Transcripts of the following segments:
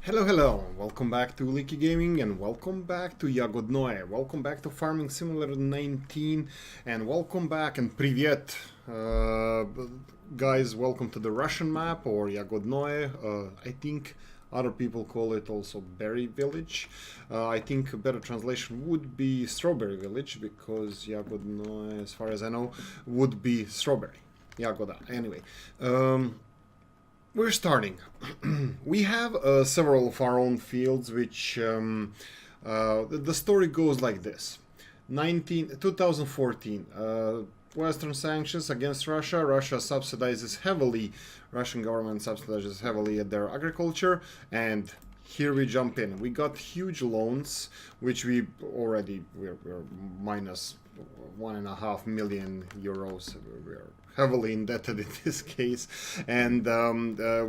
Hello, welcome back to Oolykee Gaming and welcome back to Yagodnoe. Welcome back to Farming Simulator 19 and welcome back and привет, guys, welcome to the Russian map or Yagodnoe. I think other people call it also Berry Village. I think a better translation would be Strawberry Village because Yagodnoe, as far as I know, would be strawberry. Yagoda. Anyway. We're starting. We have several of our own fields, which the story goes like this. 2014, Western sanctions against Russia. Russian government subsidizes heavily at their agriculture, and here we jump in. We got huge loans, which we're minus 1.5 million euros. We're heavily indebted in this case, and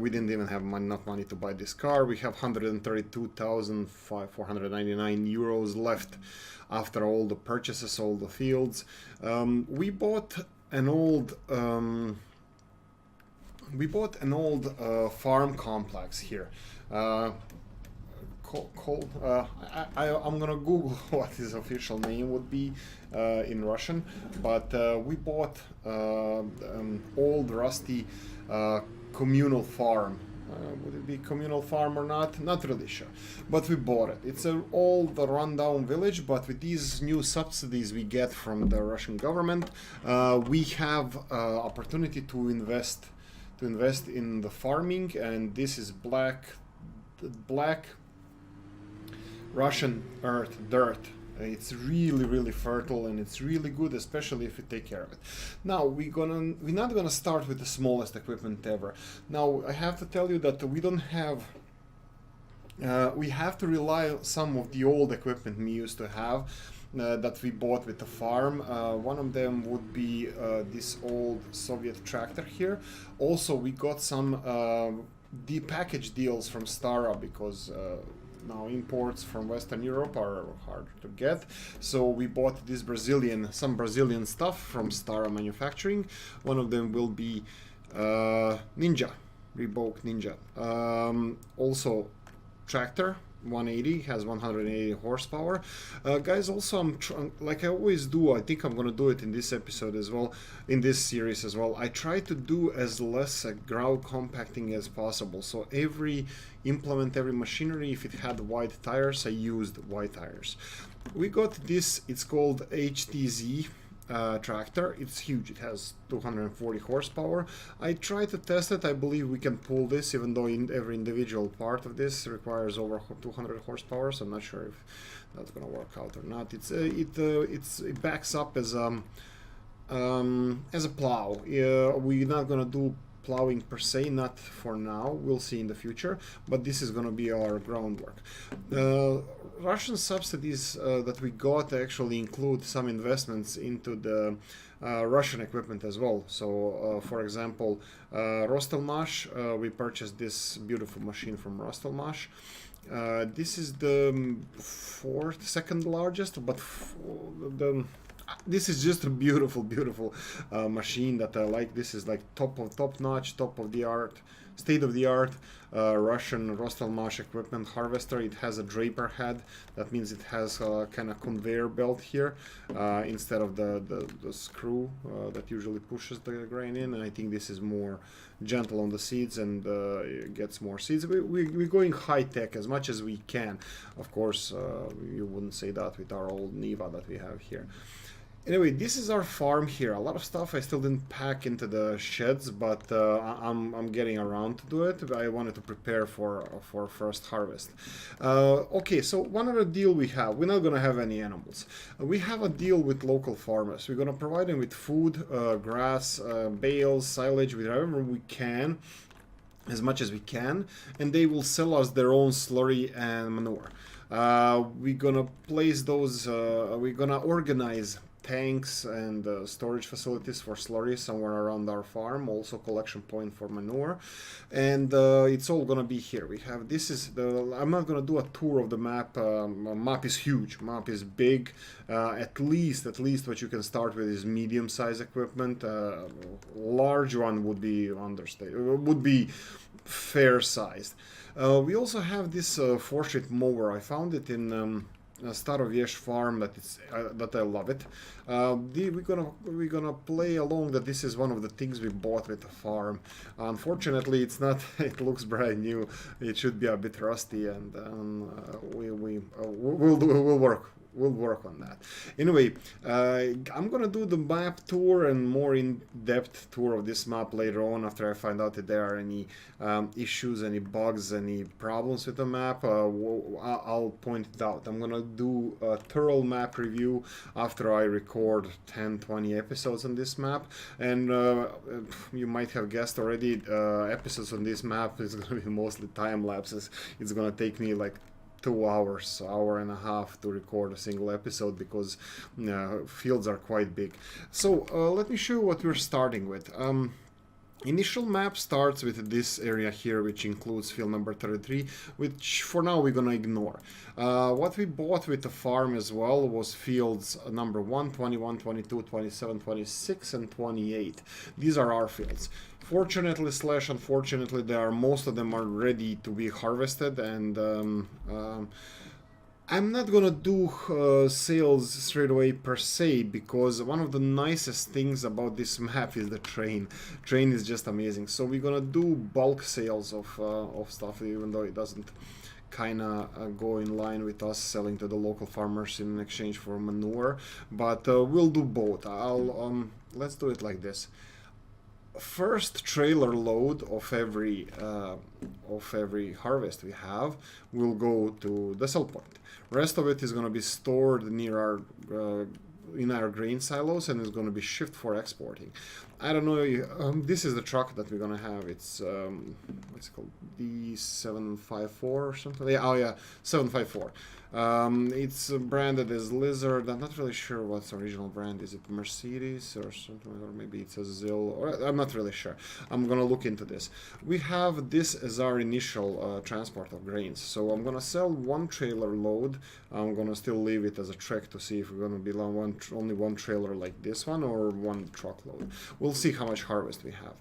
we didn't even have enough money to buy this car. We have 132,499 euros left after all the purchases, all the fields. We bought an old farm complex here. I'm gonna Google what his official name would be in Russian, but we bought an old rusty communal farm. Would it be communal farm or not? Not really sure, but we bought it. It's an old rundown village, but with these new subsidies we get from the Russian government, we have opportunity to invest in the farming, and this is black Russian earth, dirt. It's really fertile and it's really good, especially if you take care of it. Now we're not gonna start with the smallest equipment ever. Now I have to tell you that we don't have. We have to rely on some of the old equipment we used to have that we bought with the farm. One of them would be this old Soviet tractor here. Also, we got some package deals from Stara because. Now imports from Western Europe are hard to get, so we bought some Brazilian stuff from Stara Manufacturing. One of them will be Ninja, Reebok Ninja. Also tractor 180, has 180 horsepower. Guys, also like I always do, I think I'm gonna do it in this episode as well, in this series as well. I try to do as less ground compacting as possible. So every machinery, if it had wide tires, I used wide tires. We got this, it's called Htz Tractor. It's huge, it has 240 horsepower. I tried to test it. I believe we can pull this, even though every individual part of this requires over 200 horsepower, so I'm not sure if that's gonna work out or not. It backs up as a plow. We're not gonna do plowing per se, not for now, we'll see in the future, but this is going to be our groundwork. Russian subsidies that we got actually include some investments into the Russian equipment as well. So for example, Rostelmash, we purchased this beautiful machine from Rostelmash. This is the second largest, but this is just a beautiful machine that I like. This is like top notch, top of the art, state of the art Russian Rostelmash equipment harvester. It has a draper head. That means it has a kind of conveyor belt here instead of the screw that usually pushes the grain in. And I think this is more gentle on the seeds and gets more seeds. We're going high tech as much as we can. Of course, you wouldn't say that with our old Niva that we have here. Anyway, this is our farm here. A lot of stuff I still didn't pack into the sheds, but I'm getting around to do it. I wanted to prepare for first harvest. Okay, so one other deal we have. We're not gonna have any animals. We have a deal with local farmers. We're gonna provide them with food, grass, bales, silage, whatever we can, as much as we can, and they will sell us their own slurry and manure. We're gonna place those. We're gonna organize tanks and storage facilities for slurry somewhere around our farm, also collection point for manure, and it's all gonna be here. We have I'm not gonna do a tour of the map. Map is huge, map is big. At least what you can start with is medium size equipment. Large one would be fair-sized. We also have this 4-sheet mower. I found it in Staroviesh farm that I love it. We're gonna play along that this is one of the things we bought with the farm. Unfortunately, it's not. It looks brand new. It should be a bit rusty, and we'll work on that. Anyway, I'm gonna do the map tour and more in-depth tour of this map later on after I find out if there are any issues, any bugs, any problems with the map. I'll point it out. I'm gonna do a thorough map review after I record 10-20 episodes on this map, and you might have guessed already, episodes on this map is gonna be mostly time lapses. It's gonna take me like 2 hours, hour and a half to record a single episode because fields are quite big. So let me show you what we're starting with. Initial map starts with this area here, which includes field number 33, which for now we're gonna ignore. What we bought with the farm as well was fields number 1, 21, 22, 27, 26, and 28. These are our fields. Fortunately / unfortunately, most of them are ready to be harvested, and I'm not gonna do sales straight away per se, because one of the nicest things about this map is the train. Train is just amazing. So we're gonna do bulk sales of stuff, even though it doesn't kinda go in line with us selling to the local farmers in exchange for manure. But we'll do both. Let's do it like this. First trailer load of every harvest we have will go to the sell point. Rest of it is going to be stored near our in our grain silos and is going to be shipped for exporting. I don't know. This is the truck that we're going to have. It's what's it called, D754 or something. Yeah, oh yeah, 754. It's branded as Lizard. I'm not really sure what's the original brand. Is it Mercedes or something, or maybe it's a Zill, or I'm not really sure. I'm gonna look into this. We have this as our initial transport of grains, so I'm gonna sell 1 trailer load. I'm gonna still leave it as a trek to see if we're gonna be only one trailer like this one or 1 truckload. We'll see how much harvest we have.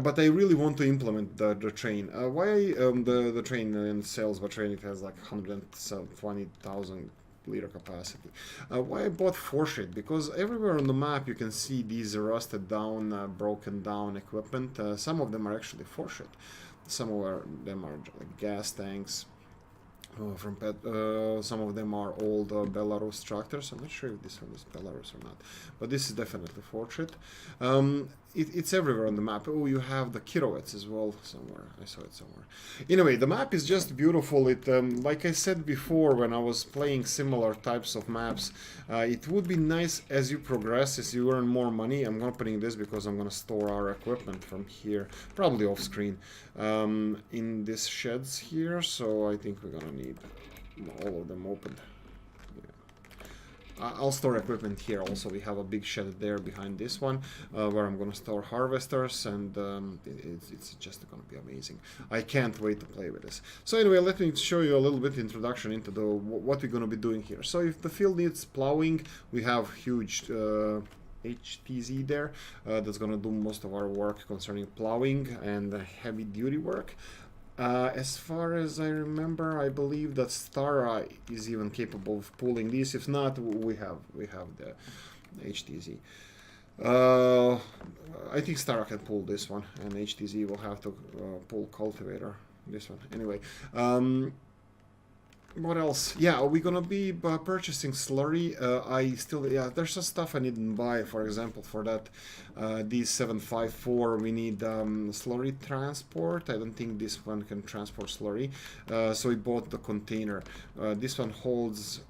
But I really want to implement the train. Why the train in sales by train, it has like 120,000 liter capacity. Why I bought 4-sheet? Because everywhere on the map you can see these rusted down, broken down equipment. Some of them are actually 4-sheet. Some of them are like gas tanks. Some of them are old Belarus tractors. I'm not sure if this one is Belarus or not, but this is definitely 4-sheet. It's everywhere on the map. Oh, you have the Kirovets as well somewhere. I saw it somewhere. Anyway, the map is just beautiful. It, like I said before when I was playing similar types of maps, it would be nice as you progress, as you earn more money. I'm opening this because I'm going to store our equipment from here, probably off screen, in these sheds here. So I think we're going to need all of them opened. I'll store equipment here also. We have a big shed there behind this one where I'm going to store harvesters, and it's just going to be amazing. I can't wait to play with this. So anyway, let me show you a little bit introduction into what we're going to be doing here. So if the field needs plowing, we have huge Htz there that's going to do most of our work concerning plowing and heavy duty work. As far as I remember, I believe that Stara is even capable of pulling these. If not, we have the Htz. I think Stara can pull this one, and Htz will have to pull cultivator, this one. Anyway, what else? Yeah, we're gonna be purchasing slurry. There's some stuff I didn't buy. For example, for that D754, we need slurry transport. I don't think this one can transport slurry, so we bought the container. This one holds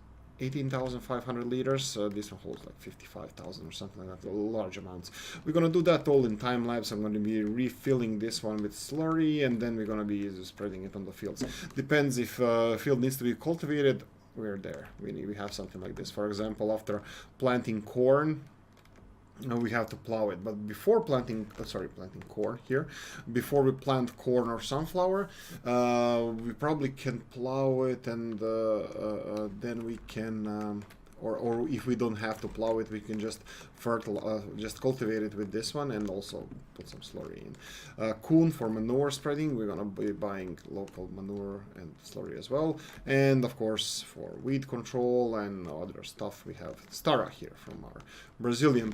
18,500 liters. This one holds like 55,000 or something like that, large amounts. We're gonna do that all in time lapse. I'm gonna be refilling this one with slurry, and then we're gonna be spreading it on the fields. Depends if field needs to be cultivated. We're there. We have something like this. For example, after planting corn, we have to plow it, but before planting corn here, before we plant corn or sunflower, we probably can plow it, and then we can or if we don't have to plow it, we can just just cultivate it with this one and also put some slurry in. Coon for manure spreading, we're gonna be buying local manure and slurry as well. And of course for weed control and other stuff, we have Stara here from our Brazilian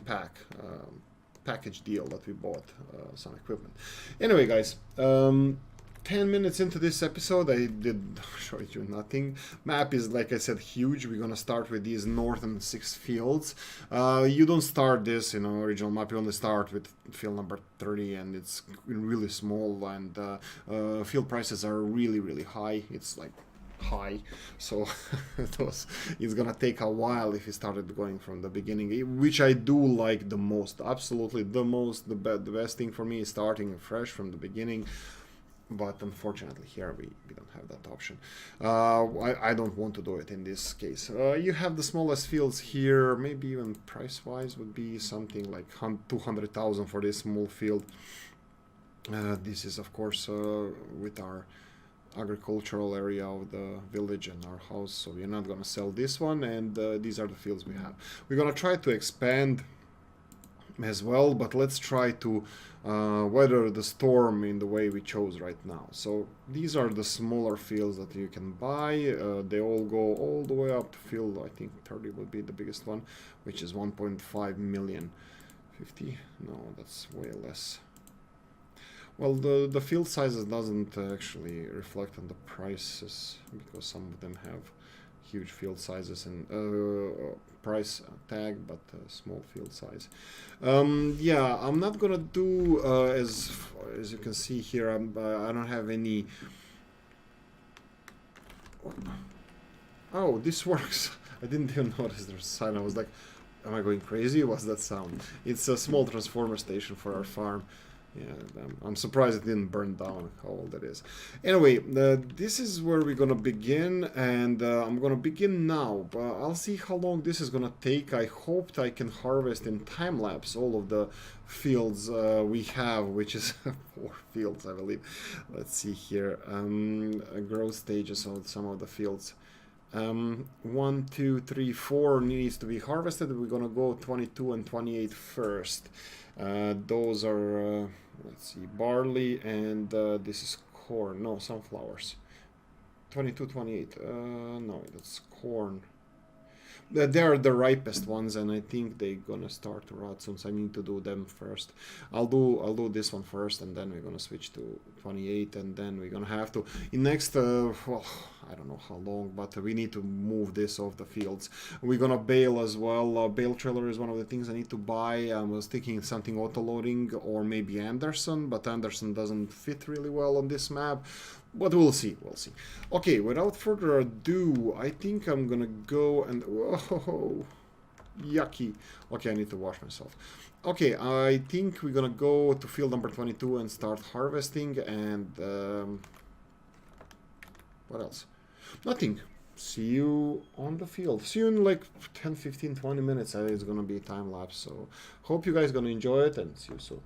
package deal that we bought some equipment. Anyway, guys, 10 minutes into this episode, I did show you nothing. Map is, like I said, huge. We're gonna start with these northern 6 fields. You don't start this, you know, original map. You only start with field number 30, and it's really small, and field prices are really high. It's like high, so it's gonna take a while if you started going from the beginning, which I do like the most. Absolutely the best thing for me is starting fresh from the beginning. But unfortunately here we don't have that option. I don't want to do it in this case. You have the smallest fields here, maybe even price wise would be something like 200,000 for this small field. This is of course with our agricultural area of the village and our house, so we're not gonna sell this one, and these are the fields we have. We're gonna try to expand as well, but let's try to weather the storm in the way we chose right now. So these are the smaller fields that you can buy. They all go all the way up to field, I think 30 would be the biggest one, which is 1.5 million. 50? No, that's way less. Well, the field sizes doesn't actually reflect on the prices, because some of them have huge field sizes and price tag, but small field size. Yeah, I'm not gonna do as you can see here. I don't have any. Oh, this works. I didn't even notice there's a sign. I was like, am I going crazy? What's that sound? It's a small transformer station for our farm. Yeah, I'm surprised it didn't burn down, how old it is. Anyway, this is where we're gonna begin, and I'm gonna begin now. I'll see how long this is gonna take. I hoped I can harvest in time-lapse all of the fields we have, which is 4 fields, I believe. Let's see here. Growth stages of some of the fields. 1, 2, 3, 4 needs to be harvested. We're gonna go 22 and 28 first. Those are let's see, barley, and this is corn. No, sunflowers. 22, 28. No, that's corn. They are the ripest ones, and I think they're gonna start to rot soon, so I need to do them first. I'll do this one first, and then we're gonna switch to 28, and then we're gonna have to in next well, I don't know how long, but we need to move this off the fields. We're gonna bale as well. Bale trailer is one of the things I need to buy. I was thinking something auto-loading or maybe Anderson, but Anderson doesn't fit really well on this map. But we'll see, we'll see. Okay, without further ado, I think I'm gonna go and... Whoa, yucky. Okay, I need to wash myself. Okay, I think we're gonna go to field number 22 and start harvesting, and... what else? Nothing. See you on the field. See you in like 10, 15, 20 minutes. It's gonna be time-lapse, so hope you guys gonna enjoy it, and see you soon.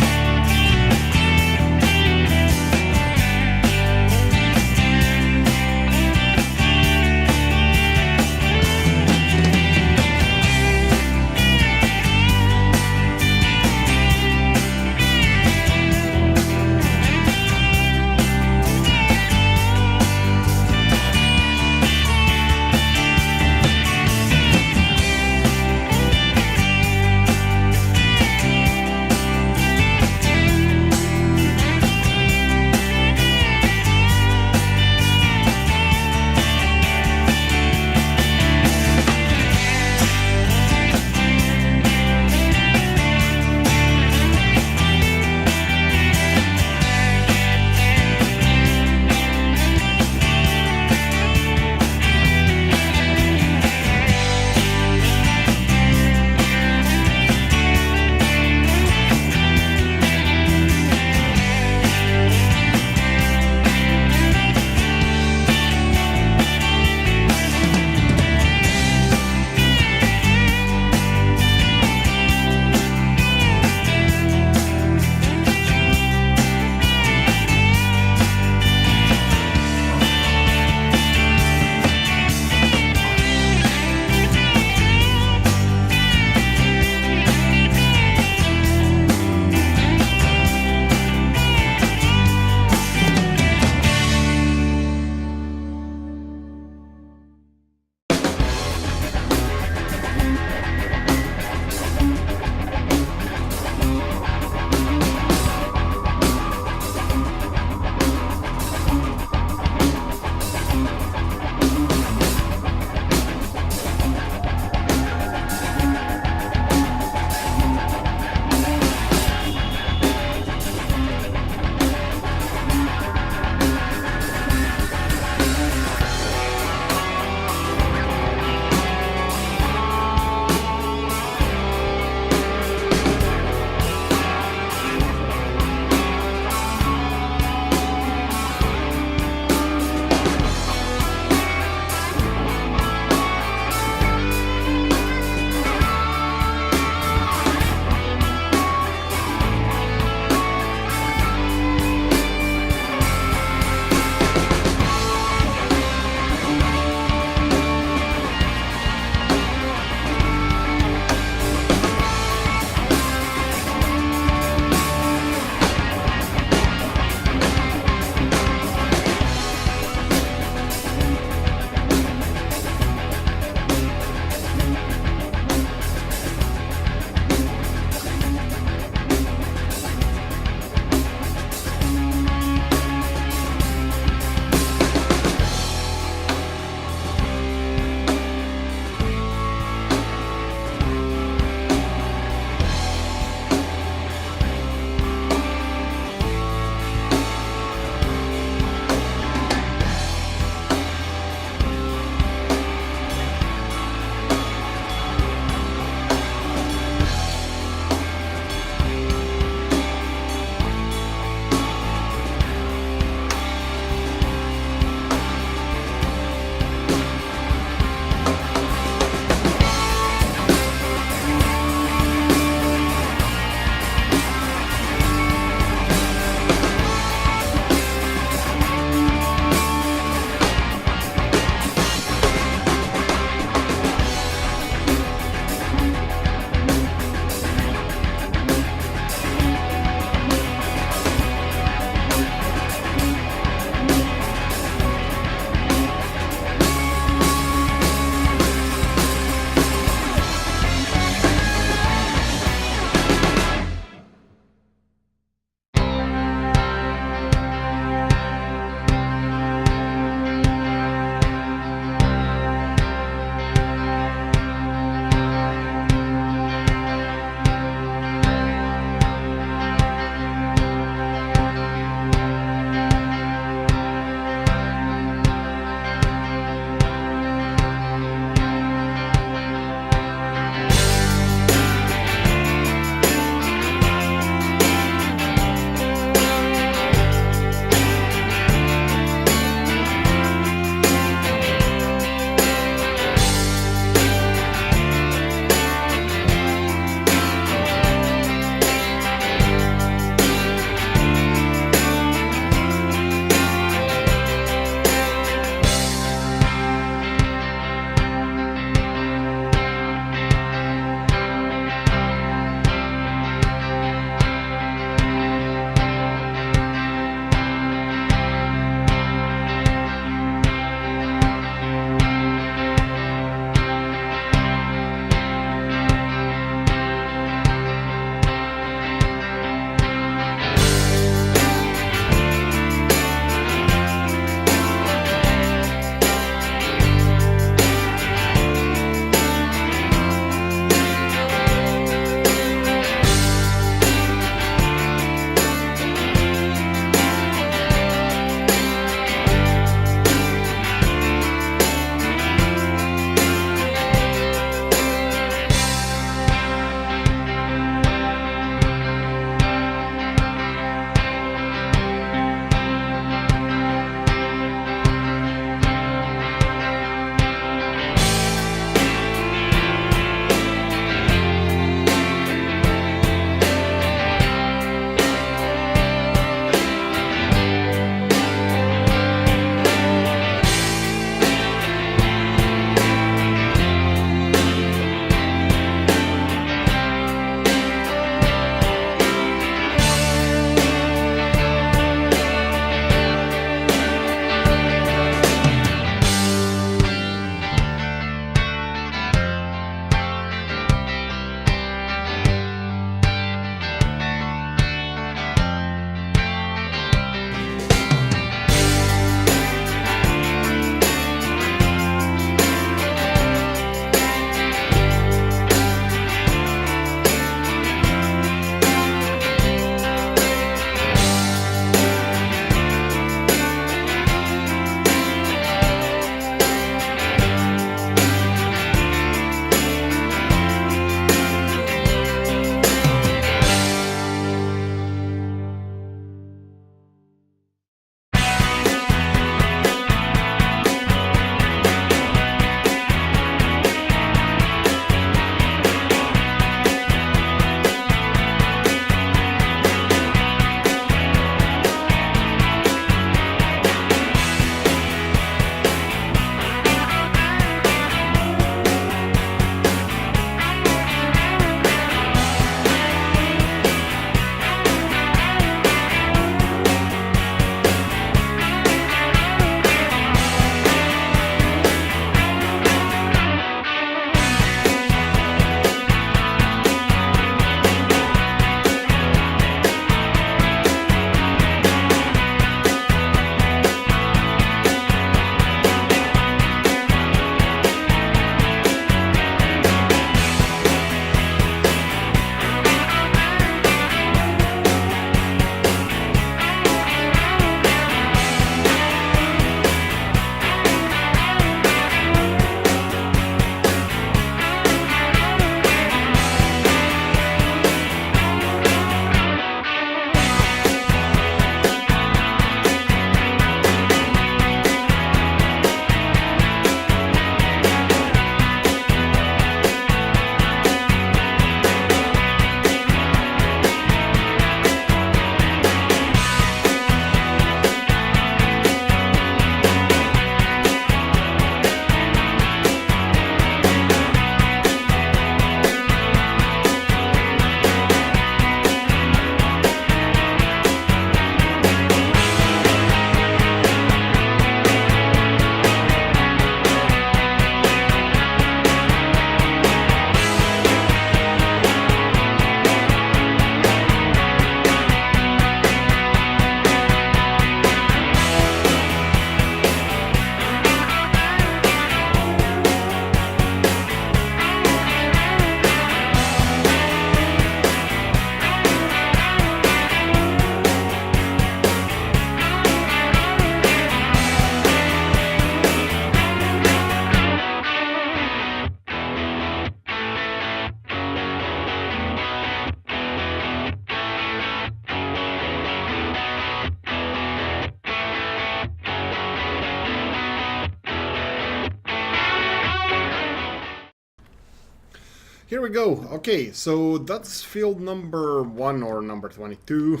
Here we go. Okay, so that's field number 1 or number 22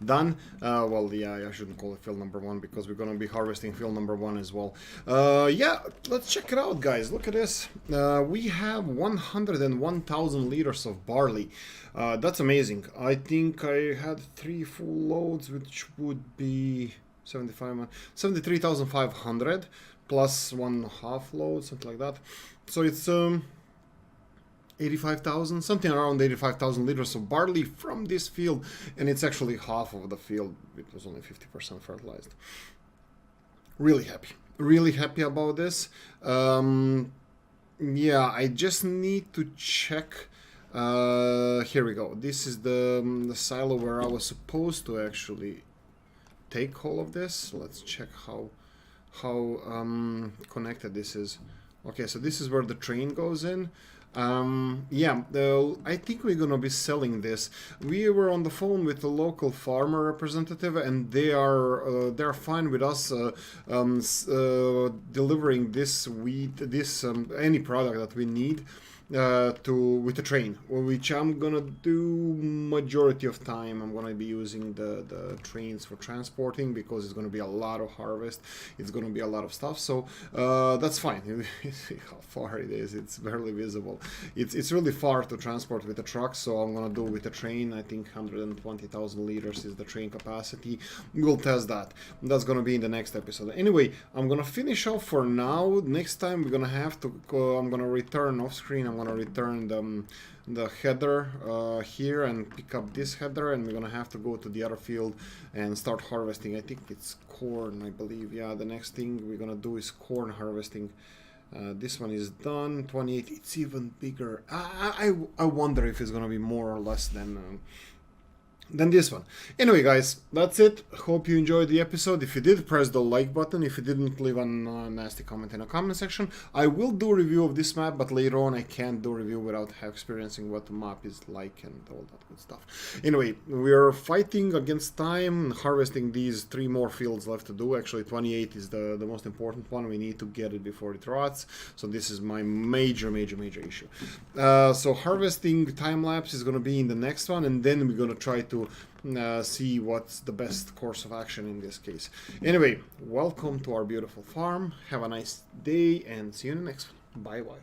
done. Well, yeah, I shouldn't call it field number 1 because we're gonna be harvesting field number 1 as well. Yeah, let's check it out, guys. Look at this. We have 101,000 liters of barley. That's amazing. I think I had 3 full loads, which would be 73,500 plus 1/2 load, something like that. So it's 85,000, something around 85,000 liters of barley from this field, and it's actually half of the field. It was only 50% fertilized. Really happy about this. Yeah, I just need to check. Here we go. This is the silo where I was supposed to actually take all of this. Let's check how connected this is. Okay, so this is where the train goes in. Yeah, I think we're gonna be selling this. We were on the phone with the local farmer representative, and they're fine with us delivering this wheat, any product that we need with the train, which I'm gonna do majority of time. I'm gonna be using the trains for transporting because it's gonna be a lot of harvest. It's gonna be a lot of stuff, so that's fine. See how far it is. It's barely visible. It's really far to transport with a truck, so I'm gonna do with the train. I think 120,000 liters is the train capacity. We'll test that. That's gonna be in the next episode. Anyway, I'm gonna finish off for now. Next time we're gonna have to go, I'm gonna return off screen. I'm gonna return the header here and pick up this header, and we're gonna have to go to the other field and start harvesting. I think it's corn, I believe. Yeah, the next thing we're gonna do is corn harvesting. This one is done. 28. It's even bigger. I wonder if it's gonna be more or less than this one. Anyway, guys, that's it. Hope you enjoyed the episode. If you did, press the like button. If you didn't, leave a nasty comment in the comment section. I will do a review of this map, but later on I can't do a review without experiencing what the map is like and all that good stuff. Anyway, we are fighting against time, harvesting these 3 more fields left to do. Actually, 28 is the most important one. We need to get it before it rots. So this is my major issue. So harvesting time-lapse is going to be in the next one, and then we're going to try to see what's the best course of action in this case. Anyway, welcome to our beautiful farm. Have a nice day and see you in the next one. Bye bye.